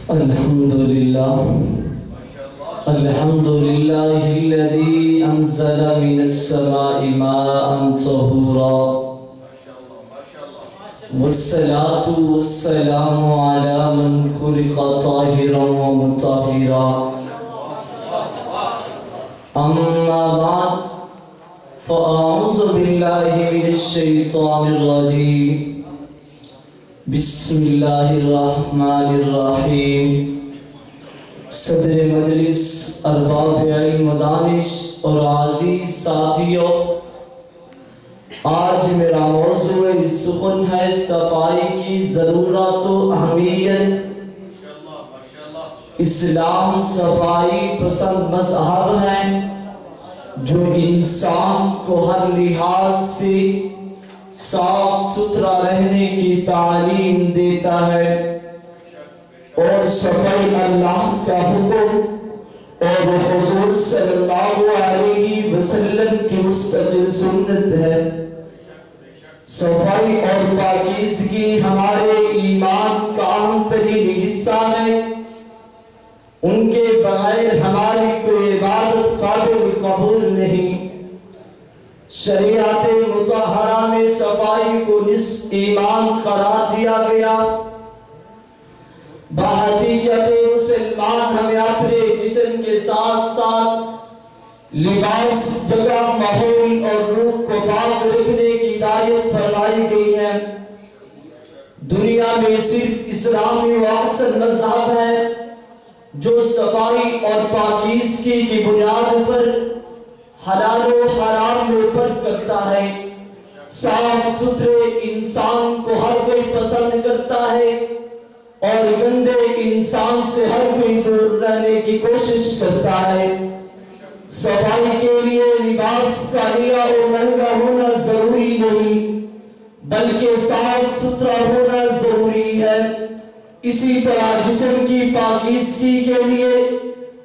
الحمدللہ الذی انزل من السماء ماء طہورا والصلاة والسلام علی من خلق طاہرا ومطہرا اما بعد فاعوذ باللہ من الشیطان الرجیم بسم اللہ الرحمن الرحیم صدر مجلس ارباب علم و دانش اور عزیز ساتھیوں، آج میرا موضوع سخن ہے صفائی کی ضرورت و اہمیت۔ اسلام صفائی پسند مذہب ہے جو انسان کو ہر لحاظ سے صاف ستھرا رہنے کی تعلیم دیتا ہے، اور صفائی اللہ کا حکم اور حضور صلی اللہ علیہ وسلم کی مستقل سنت ہے۔ صفائی اور پاکیزگی ہمارے ایمان کا اہم ترین حصہ ہے، ان کے بغیر ہماری کوئی عبادت قابل قبول نہیں۔ شریعت مطہرہ میں صفائی کو نصف ایمان قرار دیا گیا۔ بحقیقت مسلمان ہمیں اپنے جسم کے ساتھ ساتھ لباس، جگہ، ماحول اور روح کو پاک رکھنے کی ہدایت فرمائی گئی ہے۔ دنیا میں صرف اسلامی و احسن مذہب ہے جو صفائی اور پاکیزگی کی بنیاد پر حلال و حرام میں فرق کرتا ہے۔ صاف ستھرے انسان کو ہر کوئی پسند کرتا ہے اور گندے انسان سے ہر کوئی دور رہنے کی کوشش کرتا ہے۔ صفائی کے لیے لباس کا نیا اور مہنگا ہونا ضروری نہیں، بلکہ صاف ستھرا ہونا ضروری ہے۔ اسی طرح جسم کی پاکیزگی کے لیے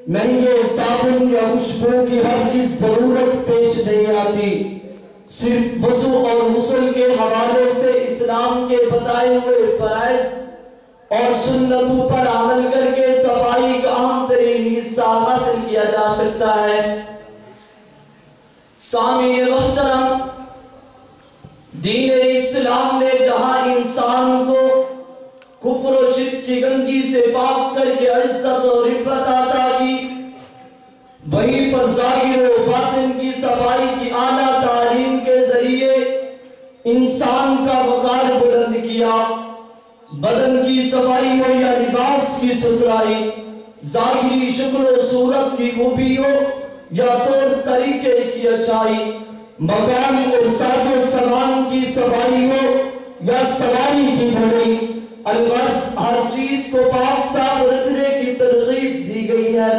مہنگے صابن یا خوشبو کی ہرگز ضرورت پیش نہیں آتی۔ صرف وضو اور غسل کے حوالے سے اسلام کے بتائے ہوئے فرائض اور سنتوں پر عمل کر کے صفائی کا اہم ترین حصہ حاصل کیا جا سکتا ہے۔ سامعین محترم، دین اسلام نے جہاں انسان کو کفر و شرک کی گندگی سے پاک کر کے عزت و رفعت عطا کی، وہیں پر ظاہر و باطن کی صفائی کی اعلیٰ تعلیم کے ذریعے انسان کا وقار بلند کیا۔ بدن کی صفائی ہو یا لباس کی ستھرائی، ظاہری شکل و صورت کی خوبی ہو یا طور طریقے کی اچھائی، مکان اور ساز و سامان کی صفائی ہو یا سواری کی دھڑی، الغرض ہر چیز کو پاک صاف رکھنے کی ترغیب دی گئی ہے۔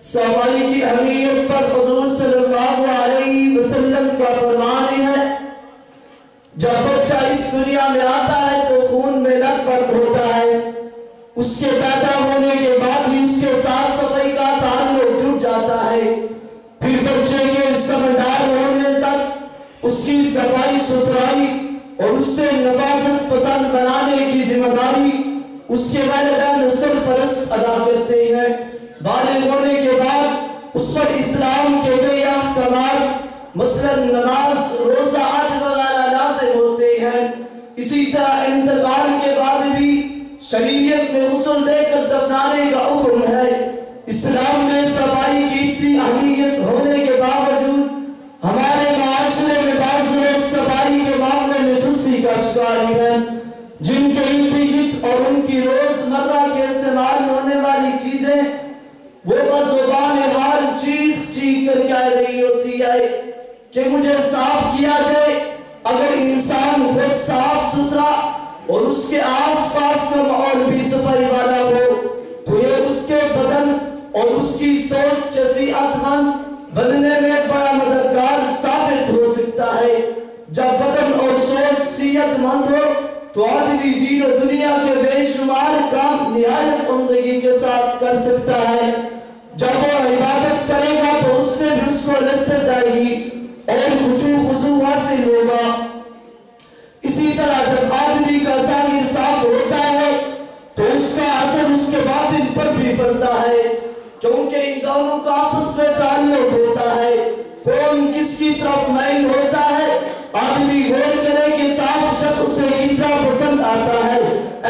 صفائی کی اہمیت پر حضور صلی اللہ علیہ وسلم کا فرمان ہے، جب بچہ اس دنیا میں آتا ہے تو خون میں لت پت ہوتا ہے، اس کے پیدا ہونے کے بعد ہی اس کے ساتھ صفائی کا تعلق جڑ جاتا ہے۔ پھر بچے کے سمجھدار ہونے تک اس کی صفائی ستھرائی اور اس سے نفاست پسند بنانے کی ذمہ داری اس کے والدین سرپرست ادا کرتے ہیں۔ بالغ ہونے کے بعد اس پر اسلام کے کئی احکامات مثلا نماز، روزہ، حج وغیرہ لازم ہوتے ہیں۔ اسی طرح انتقال کے بعد بھی شریعت میں غسل دے کر دفنانے کا حکم ہے۔ اسلام میں صفائی کی اتنی اہمیت ہونے کے باوجود ہمارے معاشرے میں بعض لوگ صفائی کے معاملے میں سستی کا شکار ہیں، جن کے ارد گرد اور ان کی روزمرہ کے استعمال ہونے والی چیزیں وہ بزبان حال چیخ چیخ کر کہہ رہی ہوتی ہے کہ مجھے صاف کیا جائے۔ اگر انسان خود صاف ستھرا اور اس کے آس پاس کا ماحول بھی صفائی والا ہو تو یہ اس کے بدن اور اس کی سوچ کے صحت مند بننے میں بڑا مددگار ثابت ہو سکتا ہے۔ جب بدن اور سوچ صحت مند ہو تو آدمی دین و دنیا کے بے شمار کام نہایت عمدگی کے ساتھ کر سکتا ہے۔ جب وہ عبادت کرے گا تو اس میں بھی اس کو لذت آئے گی اور خشوع حاصل ہوگا۔ اسی طرح جب ہوتا ہے تو اس کا اثر اس کے باطن پر بھی پڑتا ہے، کیونکہ ان دونوں کا آپس میں تعلق ہوتا ہے۔ کون کس کی طرف میل ہوتا ہے، آدمی غور کرے کہ صاف شخص اسے کتنا پسند آتا ہے،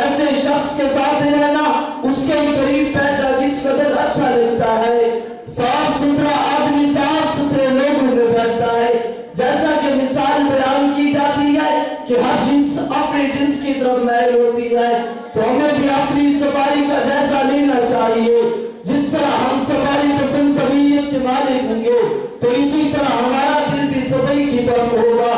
ایسے شخص کے ساتھ رہنا، اس کے قریب بیٹھنا کس قدر اچھا لگتا ہے۔ صاف ستھرا آدمی صاف ستھرے لوگوں میں بیٹھتا ہے، جیسا کہ مثال بیان کی جاتی ہے کہ ہر جنس اپنے جنس کی طرف میل ہوتی ہے، تو ہمیں بھی اپنی صفائی کا جائزہ لینا چاہیے۔ جس طرح ہم صفائی پسند طبیعت کے مالک ہوں گے تو اسی طرح ہمارا دل بھی صفائی کی طرف ہوگا۔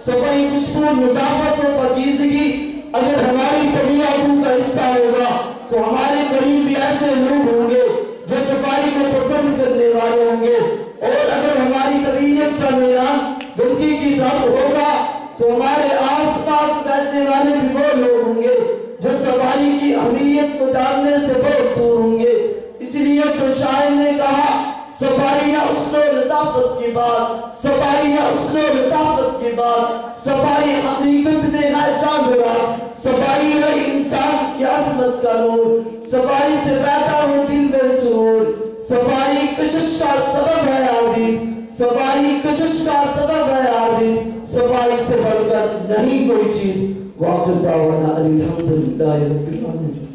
صفائی، خوشبو، نظافت و پاکیزگی اگر ہماری طبیعتوں کا حصہ ہوگا تو ہمارے قریب بھی ایسے لوگ ہوں گے جو صفائی کو پسند کرنے والے ہوں گے، اور اگر ہماری طبیعت کا میلان گندگی کی طرف ہوگا تو ہمارے آس پاس بیٹھنے والے بھی وہ لوگ ہوں گے جو صفائی کی اہمیت کو جاننے سے بہت دور ہوں گے۔ اس لیے تو شاعر نے کہا، صفائی یا حسن و لطافت کی بات، صفائی یا حسن و لطافت کی بات، صفائی حقیقت میں ہے چاند رات، صفائی ہے انسان کی عظمت کا نور، صفائی سے بیٹھا ہو دل میں سرور، صفائی کشش کا سبب ہے عظیم، صفائی کشش کا سبب ہے عظیم، صفائی سے بڑھ کر نہیں کوئی چیز۔ وآخر دعوانا الحمدللہ رب العالمین۔